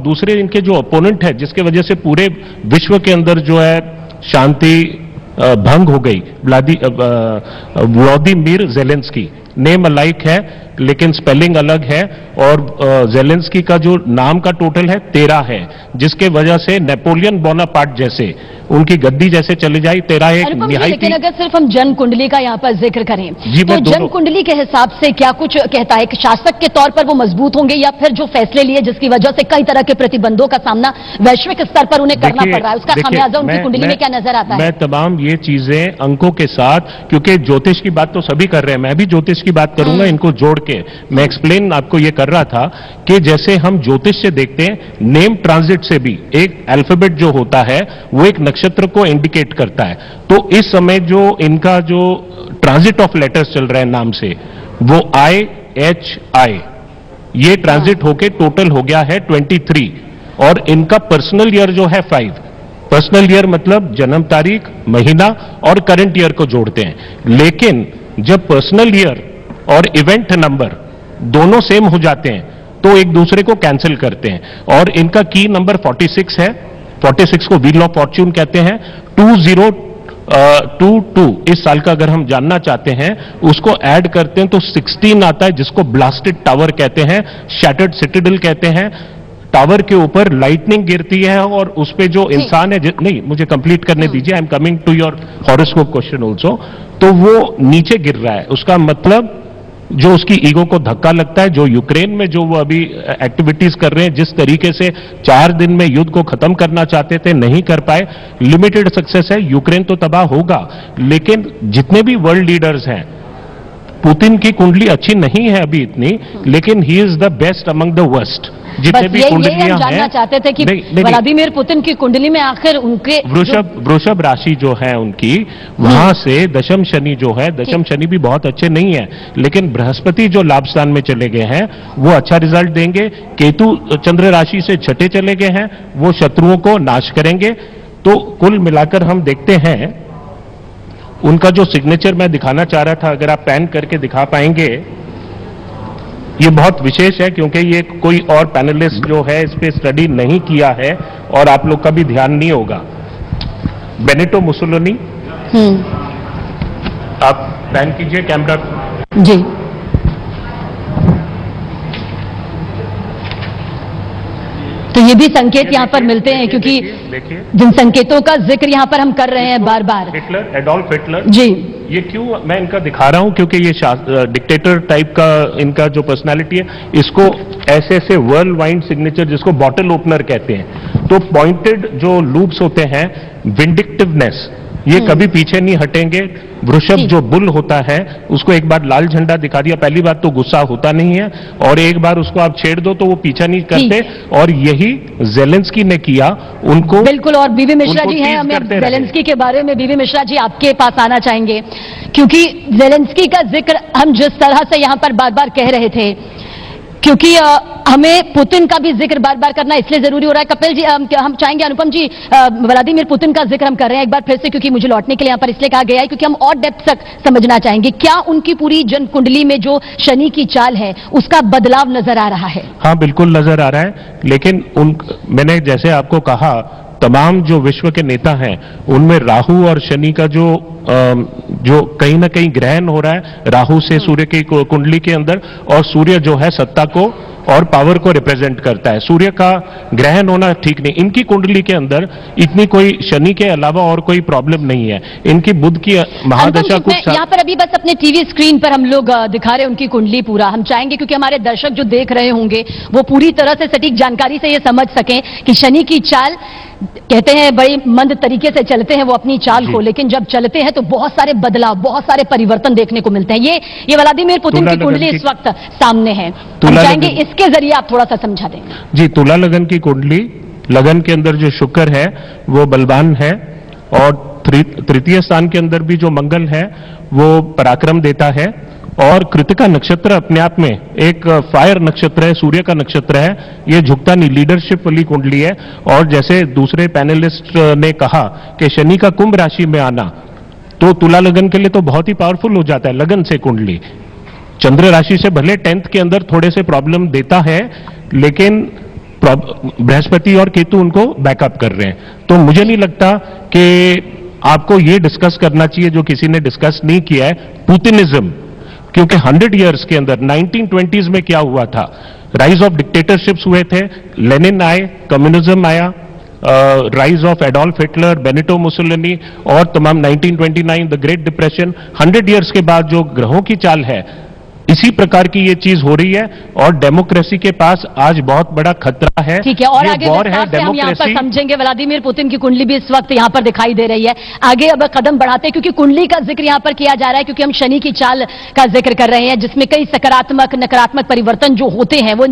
दूसरे इनके जो अपोनेंट है जिसके वजह से पूरे विश्व के अंदर जो है शांति भंग हो गई, व्लादिमीर ज़ेलेंस्की, नेम अलाइक है लेकिन स्पेलिंग अलग है, और ज़ेलेंस्की का जो नाम का टोटल है 13 है, जिसके वजह से नेपोलियन बोनापार्ट जैसे उनकी गद्दी जैसे चली जाए 13 एक निहायती। लेकिन अगर सिर्फ हम जन कुंडली का यहाँ पर जिक्र करें तो जन कुंडली के हिसाब से क्या कुछ कहता है कि शासक के तौर पर वो मजबूत होंगे या फिर जो फैसले लिए जिसकी वजह से कई तरह के प्रतिबंधों का सामना वैश्विक स्तर पर उन्हें करना पड़ रहा है, उसका खामियाजा उनकी कुंडली में क्या नजर आता है? मैं तमाम ये चीजें अंकों के साथ, क्योंकि ज्योतिष की बात तो सभी कर रहे हैं, मैं भी ज्योतिष की बात करूंगा इनको जोड़ के। मैं एक्सप्लेन आपको ये कर रहा था कि जैसे हम ज्योतिष से देखते हैं, नेम ट्रांजिट से भी एक अल्फाबेट जो होता है वो एक नक्षत्र को इंडिकेट करता है। तो इस समय जो इनका जो ट्रांजिट ऑफ लेटर्स चल रहा है नाम से, वो IHI, ये ट्रांजिट होके टोटल हो गया है 23, और इनका पर्सनल ईयर जो है 5। पर्सनल ईयर मतलब जन्म तारीख, महीना और करंट ईयर को जोड़ते हैं। लेकिन जब पर्सनल ईयर और इवेंट नंबर दोनों सेम हो जाते हैं तो एक दूसरे को कैंसिल करते हैं, और इनका की नंबर 46 है। 46 को व्हील ऑफ फॉर्च्यून कहते हैं। 2022 इस साल का अगर हम जानना चाहते हैं, उसको ऐड करते हैं तो 16 आता है, जिसको ब्लास्टेड टावर कहते हैं, शैटर्ड सिटाडेल कहते हैं। टावर के ऊपर लाइटनिंग गिरती है और उस पे जो इंसान है, नहीं मुझे कंप्लीट करने दीजिए, I am coming to your horoscope question also. तो वो नीचे गिर रहा है, उसका मतलब जो उसकी ईगो को धक्का लगता है, जो यूक्रेन में जो वो अभी एक्टिविटीज कर रहे हैं, जिस तरीके से 4 दिन में युद्ध को खत्म करना चाहते थे, नहीं कर पाए, लिमिटेड सक्सेस है। यूक्रेन तो तबाह होगा, लेकिन जितने भी वर्ल्ड लीडर्स हैं, पुतिन की कुंडली अच्छी नहीं है अभी इतनी, लेकिन he is the best among the worst. जितने भी कुंडलियां हैं, जानना चाहते थे कि व्लादिमीर पुतिन की कुंडली में आखिर उनके वृषभ राशि जो है उनकी, वहां से दशम शनि जो है, दशम शनि भी बहुत अच्छे नहीं है, लेकिन बृहस्पति जो लाभ स्थान में चले गए हैं वो अच्छा रिजल्ट देंगे। केतु चंद्र राशि से छठे चले गए हैं, वो शत्रुओं को नाश करेंगे। तो कुल मिलाकर हम देखते हैं उनका जो सिग्नेचर मैं दिखाना चाह रहा था, अगर आप पैन करके दिखा पाएंगे, ये बहुत विशेष है क्योंकि ये कोई और पैनलिस्ट जो है इस पे स्टडी नहीं किया है और आप लोग का भी ध्यान नहीं होगा। बेनिटो मुसोलिनी, आप पैन कीजिए कैमरा जी। तो ये भी संकेत यहाँ पर मिलते हैं, क्योंकि जिन संकेतों का जिक्र यहाँ पर हम कर रहे हैं बार बार, हिटलर, एडोल्फ हिटलर जी। ये क्यों मैं इनका दिखा रहा हूं, क्योंकि ये डिक्टेटर टाइप का इनका जो पर्सनालिटी है, इसको ऐसे ऐसे वर्ल्ड वाइड सिग्नेचर, जिसको बॉटल ओपनर कहते हैं। तो पॉइंटेड जो लूप्स होते हैं, विंडिक्टिवनेस, ये कभी पीछे नहीं हटेंगे। वृषभ जो बुल होता है, उसको एक बार लाल झंडा दिखा दिया, पहली बात तो गुस्सा होता नहीं है, और एक बार उसको आप छेड़ दो तो वो पीछा नहीं करते, और यही ज़ेलेंस्की ने किया उनको। बिल्कुल। और बीवी मिश्रा जी हैं, हमें ज़ेलेंस्की के बारे में, बीवी मिश्रा जी आपके पास आना चाहेंगे, क्योंकि ज़ेलेंस्की का जिक्र हम जिस तरह से यहां पर बार बार कह रहे थे, क्योंकि हमें पुतिन का भी जिक्र बार बार करना इसलिए जरूरी हो रहा है। कपिल जी, हम चाहेंगे, अनुपम जी, व्लादिमीर पुतिन का जिक्र हम कर रहे हैं एक बार फिर से, क्योंकि मुझे लौटने के लिए यहाँ पर इसलिए कहा गया है क्योंकि हम और डेप्थ तक समझना चाहेंगे। क्या उनकी पूरी जन कुंडली में जो शनि की चाल है उसका बदलाव नजर आ रहा है? हाँ, बिल्कुल नजर आ रहा है, लेकिन मैंने जैसे आपको कहा, तमाम जो विश्व के नेता हैं उनमें राहु और शनि का जो कहीं ना कहीं ग्रहण हो रहा है, राहु से सूर्य की कुंडली के अंदर, और सूर्य जो है सत्ता को और पावर को रिप्रेजेंट करता है। सूर्य का ग्रहण होना ठीक नहीं, इनकी कुंडली के अंदर इतनी कोई शनि के अलावा और कोई प्रॉब्लम नहीं है। इनकी बुध की महादशा कुछ यहाँ पर अभी बस अपने टीवी स्क्रीन पर हम लोग दिखा रहे हैं उनकी कुंडली पूरा। हम चाहेंगे क्योंकि हमारे दर्शक जो देख रहे होंगे वो पूरी तरह से सटीक जानकारी से ये समझ सकें कि शनि की चाल, कहते हैं बड़ी मंद तरीके से चलते हैं वो अपनी चाल को, लेकिन जब चलते हैं तो बहुत सारे बदलाव, बहुत सारे परिवर्तन देखने को मिलते हैं। ये व्लादिमीर पुतिन की कुंडली इस वक्त सामने है, हम चाहेंगे इसके जरिए आप थोड़ा सा समझा दें। जी, तुला लगन की कुंडली, लगन के अंदर जो शुक्र है वो बलवान है, और तृतीय स्थान के अंदर भी जो मंगल है वो पराक्रम देता है, और कृतिका नक्षत्र अपने आप में एक फायर नक्षत्र है, सूर्य का नक्षत्र है, ये झुकता नहीं, लीडरशिप वाली कुंडली है। और जैसे दूसरे पैनलिस्ट ने कहा कि शनि का कुंभ राशि में आना, तो तुला लगन के लिए तो बहुत ही पावरफुल हो जाता है लगन से कुंडली। चंद्र राशि से भले 10th के अंदर थोड़े से प्रॉब्लम देता है, लेकिन बृहस्पति और केतु उनको बैकअप कर रहे हैं। तो मुझे नहीं लगता कि आपको ये डिस्कस करना चाहिए जो किसी ने डिस्कस नहीं किया है, पुतिनिज्म। क्योंकि 100 इयर्स के अंदर 1920s में क्या हुआ था, राइज ऑफ डिक्टेटरशिप्स हुए थे, लेनिन आए, कम्युनिज्म आया, rise of Adolf Hitler, Benito Mussolini और तमाम 1929 द ग्रेट डिप्रेशन। 100 इयर्स के बाद जो ग्रहों की चाल है, इसी प्रकार की ये चीज हो रही है और डेमोक्रेसी के पास आज बहुत बड़ा खतरा है। ठीक है, और ये आगे वॉर है विस्तार से हम यहाँ पर डेमोक्रेसी। समझेंगे। व्लादिमीर पुतिन की कुंडली भी इस वक्त यहाँ पर दिखाई दे रही है। आगे अब कदम बढ़ाते हैं क्योंकि कुंडली का जिक्र यहाँ पर किया जा रहा है, क्योंकि हम शनि की चाल का जिक्र कर रहे हैं जिसमें कई सकारात्मक नकारात्मक परिवर्तन जो होते हैं वो